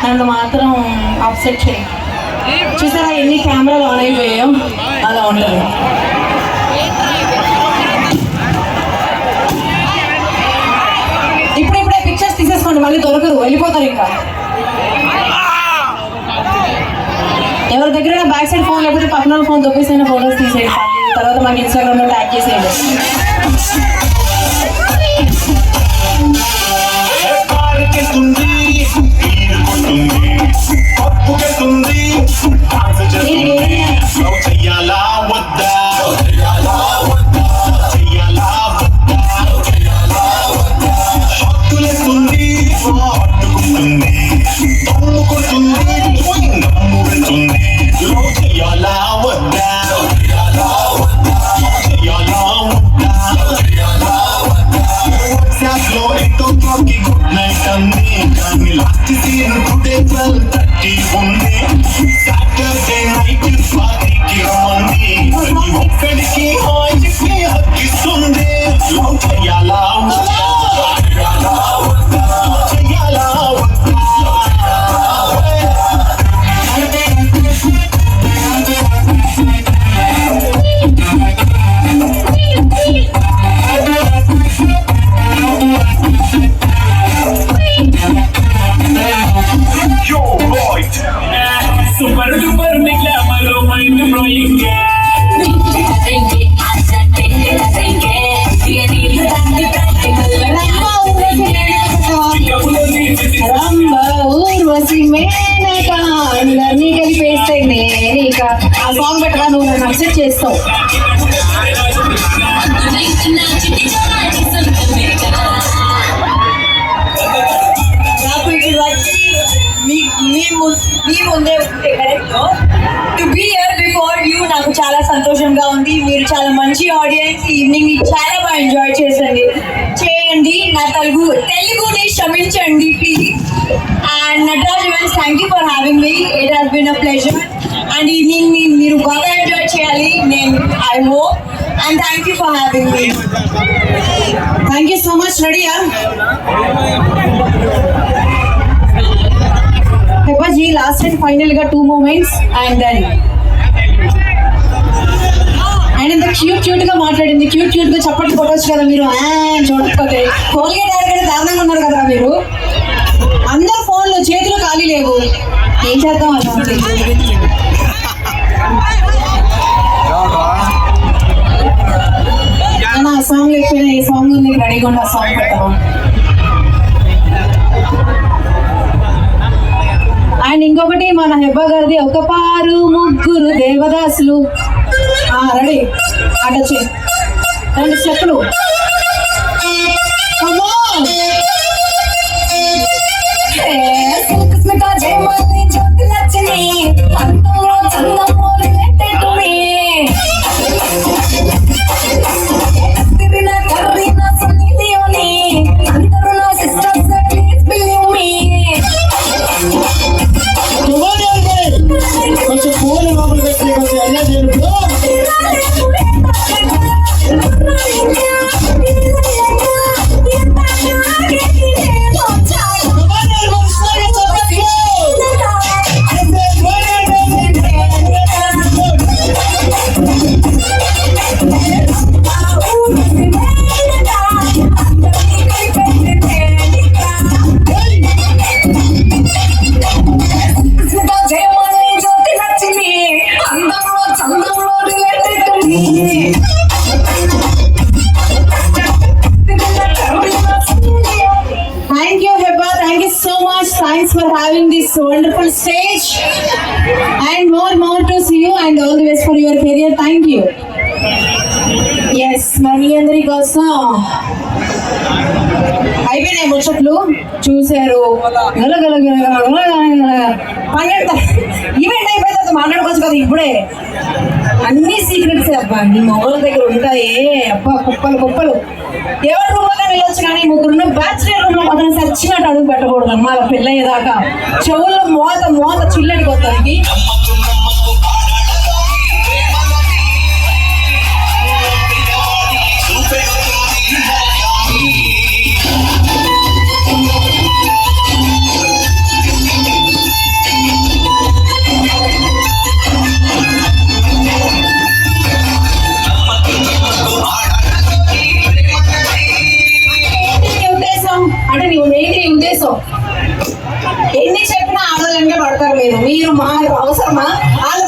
నన్ను మాత్రం అప్సెట్ చేయి. చూసారా ఎన్ని కెమెరాలు ఆన్ అయిపోయాయో, అలా ఉంటుంది. ఇప్పుడే పిక్చర్స్ తీసేసుకోండి, మళ్ళీ దొరకరు, వెళ్ళిపోతారు. ఇంకా ఎవరి దగ్గర బ్యాక్ సైడ్ ఫోన్ లేకపోతే పక్కన ఫోన్ దొబ్బేసైన ఫోటోస్ తీసేయండి. తర్వాత మాకు ఇన్స్టాగ్రామ్లో ట్యాగ్ చేసేయండి. అందరినీ కలిపేస్తే నేను ఇక ఆ సాంగ్ పెట్టరా, నువ్వు నన్ను అప్సెట్ చేస్తావు. నాకు ఇది వచ్చి మీ ముందే ఉంటే correct to be here before you నాకు చాలా సంతోషంగా ఉంది. మీరు చాలా మంచి ఆడియన్స్, ఈవినింగ్ చాలా బాగా ఎంజాయ్ చేయండి. నా తెలుగుని క్షమించండి please. And Nataraj events, thank you for having me. It has been a pleasure. And evening మీరు బాగా ఎంజాయ్ చేయాలి, నేను I hope. And thank you for having me. Thank you so much. రెడీయా Hebaji, last and final got 2 moments and then in the cute గా మాట్లాడింది, cute గా చప్పట్లు కొట్టొచ్చు కదా మీరు. చూడకపోతే కోల్గేట్ ఆడగానే దారుణంగా ఉన్నారు కదా మీరు. అందరు ఫోన్లు చేతులు ఖాళీ లేవు, ఏం చేద్దాం అలా. ఆ సాంగ్ లేకపోయినా ఏ సాంగ్ ఉంది రెడీగా ఉన్న సాంగ్ పెట్టడం. అండ్ ఇంకొకటి మన హెబ్బా గారిది, ఒక పారు ముగ్గురు దేవదాసులు. రెడీ, అటొచ్చే 2 స్టెప్పులు. Thanks for having this wonderful stage and more to see you and all the best for your career. Thank you. Yes, మరి అందరి కోసం అయిపోయినాయి ముచ్చట్లు, చూశారు. ఈవెంట్ అయిపోయిన తర్వాత మాట్లాడుకోవచ్చు కదా. ఇప్పుడే అన్ని సీక్రెట్స్ అబ్బా నీ మొగల దగ్గర ఉంటాయి. అబ్బా కుప్పలు ఎవరి రూమ్లో వెళ్ళొచ్చు, కానీ ముగ్గురు బ్యాచులర్ రూమ్ లో మాత్రం సచ్చినట్టు అడుగు పెట్టకూడదు అమ్మా. పెళ్ళయ్యేదాకా చెవుల్లో మోత చిల్లడికి వస్తానికి. మీరు మా అవసరమా? వాళ్ళ